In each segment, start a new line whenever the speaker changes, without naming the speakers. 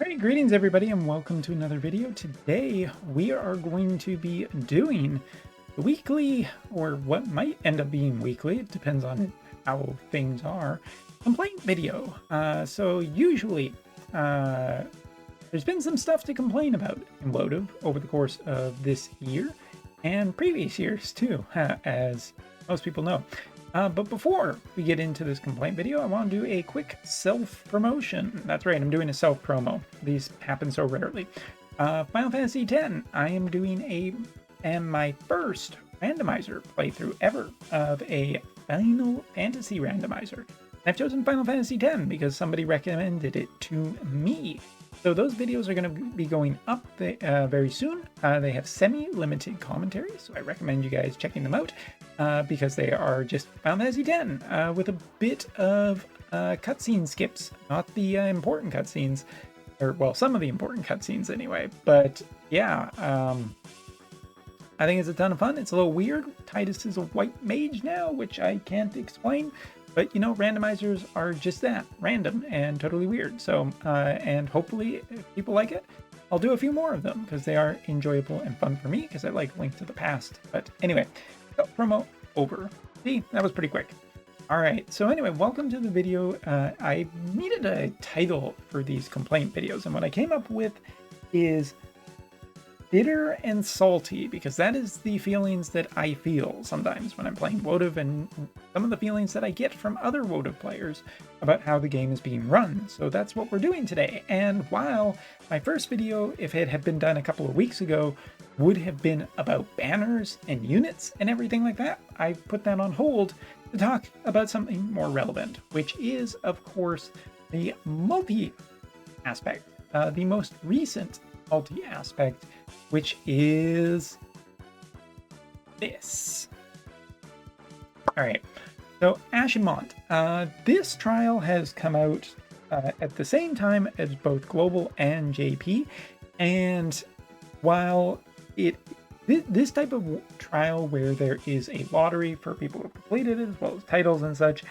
Alright, greetings everybody and welcome to another video. Today we are going to be doing the weekly, or what might end up being weekly, it depends on how things are, complaint video. So usually there's been some stuff to complain about in Wotv over the course of this year and previous years too, as most people know. But before we get into this complaint video, I want to do a quick self-promotion. That's right, I'm doing a self-promo. These happen so rarely. Final Fantasy X, I am doing my first randomizer playthrough ever of a Final Fantasy randomizer. I've chosen Final Fantasy X because somebody recommended it to me. So those videos are going to be going up very soon. They have semi-limited commentary, so I recommend you guys checking them out because they are just Final Fantasy X with a bit of cutscene skips, not the important cutscenes, or well, some of the important cutscenes anyway. But yeah, I think it's a ton of fun. It's a little weird. Titus is a white mage now, which I can't explain. But, you know, randomizers are just that, random and totally weird. So, and hopefully if people like it, I'll do a few more of them because they are enjoyable and fun for me because I like Link to the Past. But anyway, so promo over. See, that was pretty quick. All right, so anyway, welcome to the video. I needed a title for these complaint videos, and what I came up with is bitter and salty, because that is the feelings that I feel sometimes when I'm playing Wotv, and some of the feelings that I get from other Wotv players about how the game is being run. So that's what we're doing today. And while my first video, if it had been done a couple of weeks ago, would have been about banners and units and everything like that, I put that on hold to talk about something more relevant, which is, of course, the multi aspect, the most recent multi aspect, which is this. All right, so Ashen Mont. This trial has come out at the same time as both Global and JP, and while this type of trial where there is a lottery for people who completed it, as well as titles and such,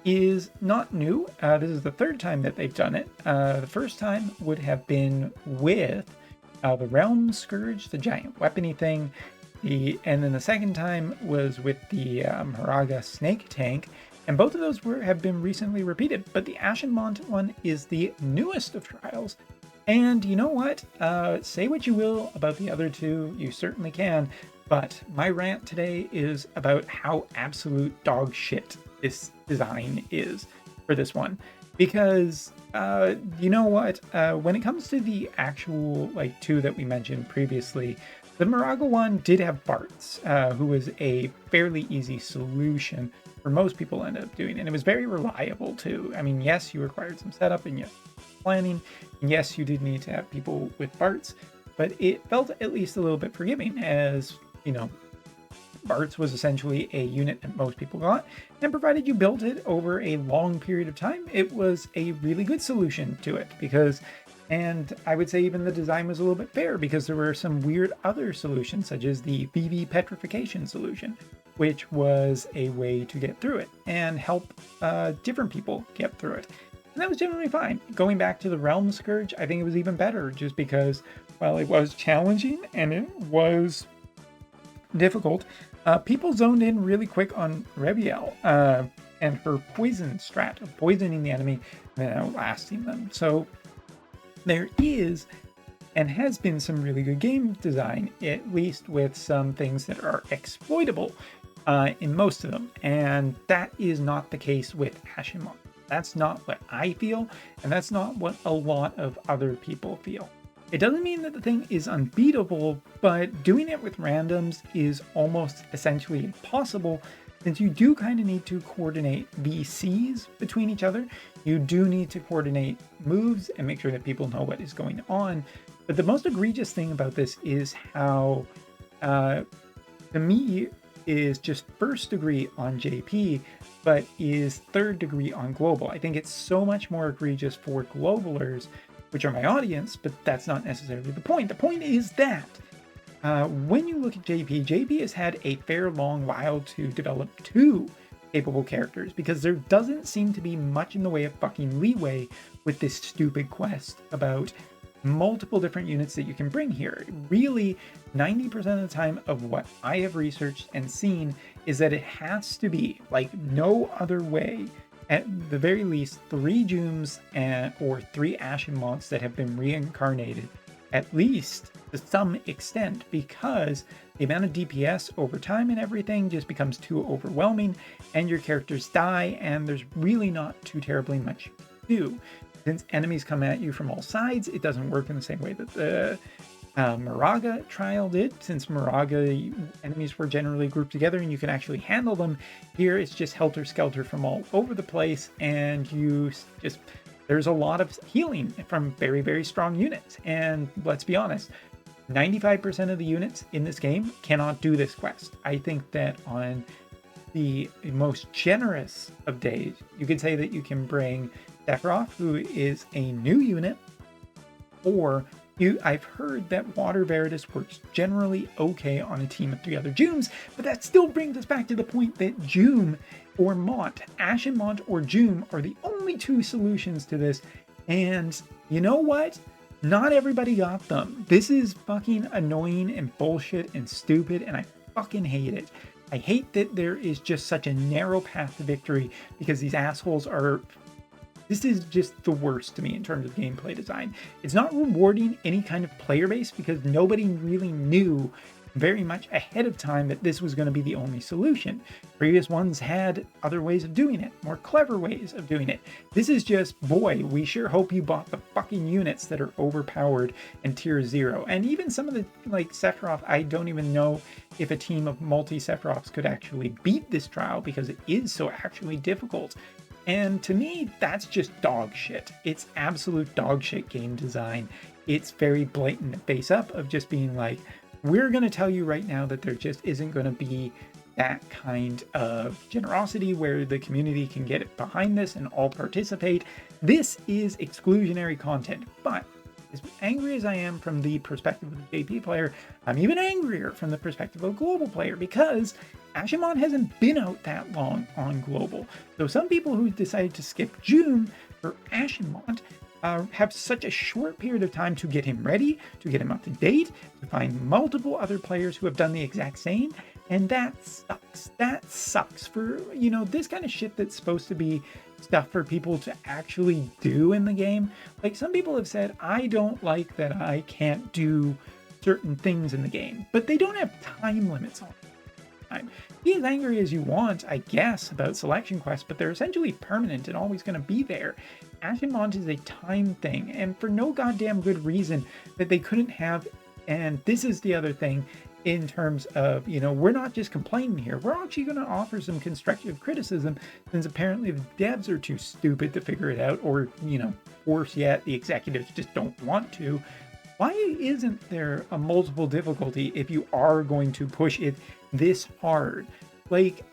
is not new. This is the third time that they've done it. The first time would have been with the Realm Scourge, the giant weapony thing, and then the second time was with the Moraga snake tank, and both of those have been recently repeated. But the Ashen Mont one is the newest of trials, and you know what? Say what you will about the other two, you certainly can, but my rant today is about how absolute dog shit this design is for this one. Because you know what, when it comes to the actual two that we mentioned previously, the Moraga one did have Bart's, who was a fairly easy solution for most people ended up doing, and it was very reliable too. I mean, yes, you required some setup and yes, planning, and yes, you did need to have people with Bart's, but it felt at least a little bit forgiving, as you know, Bart's was essentially a unit that most people got, and provided you built it over a long period of time, it was a really good solution to it. Because, and I would say even the design was a little bit fair, because there were some weird other solutions, such as the VV petrification solution, which was a way to get through it and help different people get through it. And that was generally fine. Going back to the Realm Scourge, I think it was even better, just because, while it was challenging and it was difficult, people zoned in really quick on Reviel and her poison strat of poisoning the enemy and then outlasting them. So there is and has been some really good game design, at least with some things that are exploitable in most of them. And that is not the case with Ashen Mont. That's not what I feel, and that's not what a lot of other people feel. It doesn't mean that the thing is unbeatable, but doing it with randoms is almost essentially impossible, since you do kind of need to coordinate VCs between each other. You do need to coordinate moves and make sure that people know what is going on. But the most egregious thing about this is how, to me, is just first degree on JP, but is third degree on Global. I think it's so much more egregious for Globalers, which are my audience, but that's not necessarily the point. The point is that when you look at JP has had a fair long while to develop two capable characters, because there doesn't seem to be much in the way of fucking leeway with this stupid quest about multiple different units that you can bring here. Really, 90% of the time of what I have researched and seen is that it has to be like no other way. At the very least, 3 Dooms or 3 Ashen Monts that have been reincarnated, at least to some extent, because the amount of DPS over time and everything just becomes too overwhelming, and your characters die, and there's really not too terribly much to do. Since enemies come at you from all sides, it doesn't work in the same way that the Moraga trial did. Since Moraga enemies were generally grouped together and you can actually handle them, here it's just helter-skelter from all over the place, and there's a lot of healing from very, very strong units. And let's be honest, 95% of the units in this game cannot do this quest. I think that on the most generous of days, you could say that you can bring Sephiroth, who is a new unit, or I've heard that Water Veritas works generally okay on a team of 3 other Jooms, but that still brings us back to the point that Joom or Mont, Ashen Mont or Joom, are the only 2 solutions to this, and you know what? Not everybody got them. This is fucking annoying and bullshit and stupid, and I fucking hate it. I hate that there is just such a narrow path to victory because these assholes are... This is just the worst to me in terms of gameplay design. It's not rewarding any kind of player base because nobody really knew very much ahead of time that this was going to be the only solution. Previous ones had other ways of doing it, more clever ways of doing it. This is just, boy, we sure hope you bought the fucking units that are overpowered and tier 0. And even some of the, like Sephiroth, I don't even know if a team of multi-Sephiroths could actually beat this trial because it is so actually difficult. And to me, that's just dog shit. It's absolute dog shit game design. It's very blatant face up of just being like, we're going to tell you right now that there just isn't going to be that kind of generosity where the community can get behind this and all participate. This is exclusionary content. But as angry as I am from the perspective of the JP player, I'm even angrier from the perspective of a global player because Ashen Mont hasn't been out that long on global. So some people who decided to skip June for Ashen Mont have such a short period of time to get him ready, to get him up to date, to find multiple other players who have done the exact same, and that sucks. That sucks for, you know, this kind of shit that's supposed to be stuff for people to actually do in the game. Like, some people have said, I don't like that I can't do certain things in the game, but they don't have time limits on time. Be as angry as you want, I guess, about selection quests, but they're essentially permanent and always going to be there. Ashen Mont is a time thing, and for no goddamn good reason that they couldn't have. And this is the other thing in terms of, you know, we're not just complaining here. We're actually going to offer some constructive criticism, since apparently the devs are too stupid to figure it out, or, you know, worse yet, the executives just don't want to. Why isn't there a multiple difficulty if you are going to push it this hard? Like,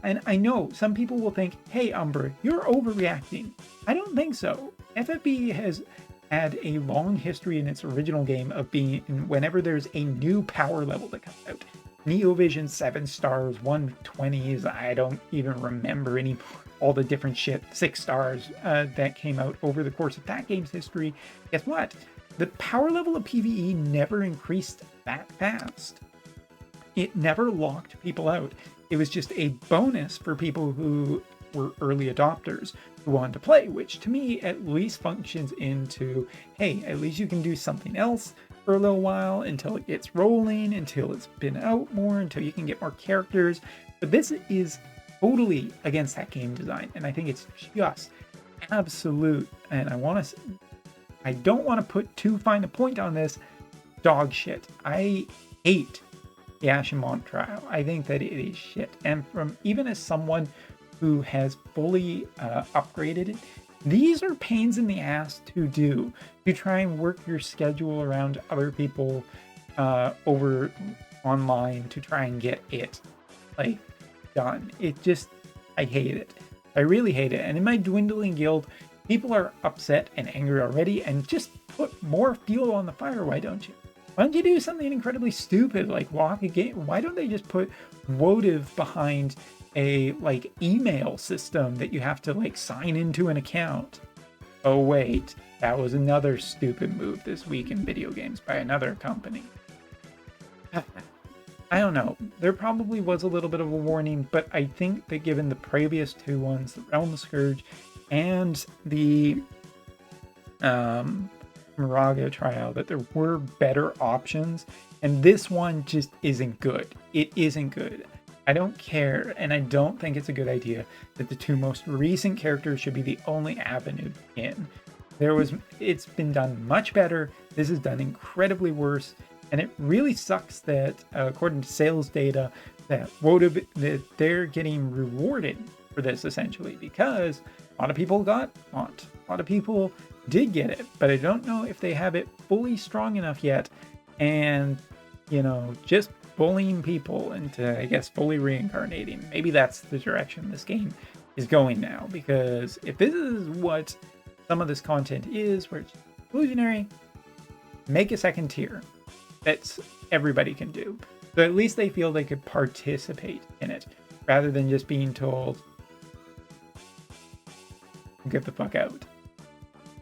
and I know some people will think, hey, Umbra, you're overreacting. I don't think so. FFB has had a long history in its original game of being, whenever there's a new power level that comes out, Neovision 7 stars, 120s, I don't even remember all the different shit, 6 stars that came out over the course of that game's history. Guess what? The power level of PvE never increased that fast. It never locked people out. It was just a bonus for people who were early adopters who wanted to play, which to me at least functions into, hey, at least you can do something else for a little while until it gets rolling, until it's been out more, until you can get more characters. But this is totally against that game design, and I think it's just absolute, and I don't want to put too fine a point on this, dog shit. I hate the Ashen Mont trial. I think that it is shit. And from even as someone who has fully upgraded it, these are pains in the ass to do, to try and work your schedule around other people over online to try and get it like done. It just, I hate it. I really hate it. And in my dwindling guild, people are upset and angry already, and just put more fuel on the fire, why don't you? Why don't you do something incredibly stupid like lock a game? Why don't they just put Wotv behind a like email system that you have to like sign into an account. Oh wait, that was another stupid move this week in video games by another company. I don't know. There probably was a little bit of a warning, but I think that given the previous two ones, the Realm Scourge and the Moraga trial, that there were better options, and this one just isn't good. It isn't good. I don't care, and I don't think it's a good idea that the two most recent characters should be the only avenue in. It's been done much better. This is done incredibly worse, and it really sucks that, according to sales data, that Wotv, that they're getting rewarded for this essentially, because a lot of people got Mont. A lot of people did get it, but I don't know if they have it fully strong enough yet, and just bullying people into, I guess, fully reincarnating. Maybe that's the direction this game is going now, because if this is what some of this content is, where it's exclusionary, make a second tier that everybody can do. So at least they feel they could participate in it, rather than just being told, get the fuck out.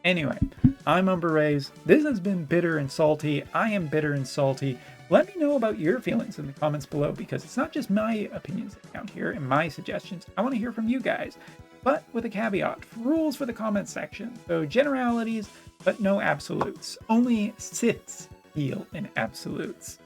Anyway, I'm Umber. This has been Bitter and Salty. I am bitter and salty. Let me know about your feelings in the comments below, because it's not just my opinions that count here and my suggestions. I want to hear from you guys, but with a caveat. Rules for the comments section. So generalities, but no absolutes. Only Siths deal in absolutes.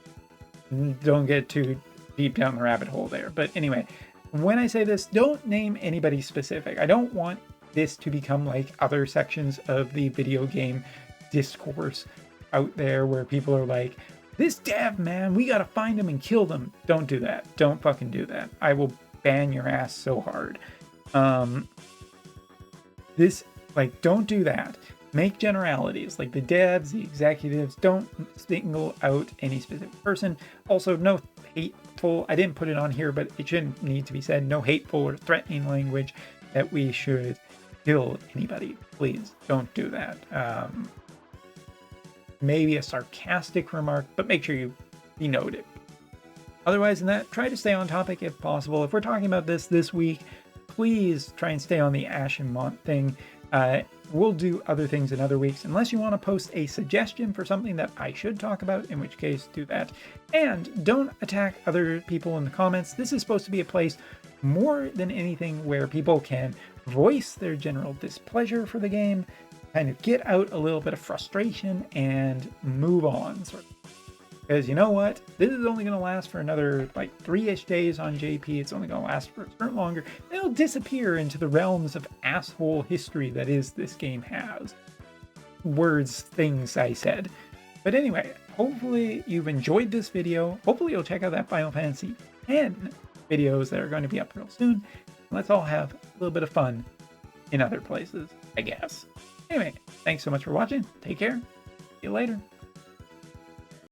Don't get too deep down the rabbit hole there. But anyway, when I say this, don't name anybody specific. I don't want this to become like other sections of the video game discourse out there where people are like, this dev, man, we gotta find them and kill them. Don't do that. Don't fucking do that. I will ban your ass so hard. Don't do that. Make generalities, like the devs, the executives. Don't single out any specific person. Also, no hateful, I didn't put it on here, but it shouldn't need to be said, no hateful or threatening language that we should kill anybody. Please don't do that. Maybe a sarcastic remark, but make sure you denote it. Otherwise than that, try to stay on topic if possible. If we're talking about this week, please try and stay on the Ashen Mont thing. We'll do other things in other weeks, unless you want to post a suggestion for something that I should talk about, in which case do that. And don't attack other people in the comments. This is supposed to be a place more than anything where people can voice their general displeasure for the game, kind of get out a little bit of frustration and move on, sort of. Because you know what? This is only going to last for another like 3-ish days on JP. It's only going to last for a certain longer. It'll disappear into the realms of asshole history that is this game has. Words, things I said. But anyway, hopefully you've enjoyed this video. Hopefully you'll check out that Final Fantasy X videos that are going to be up real soon. Let's all have a little bit of fun in other places, I guess. Anyway, thanks so much for watching. Take care. See you later.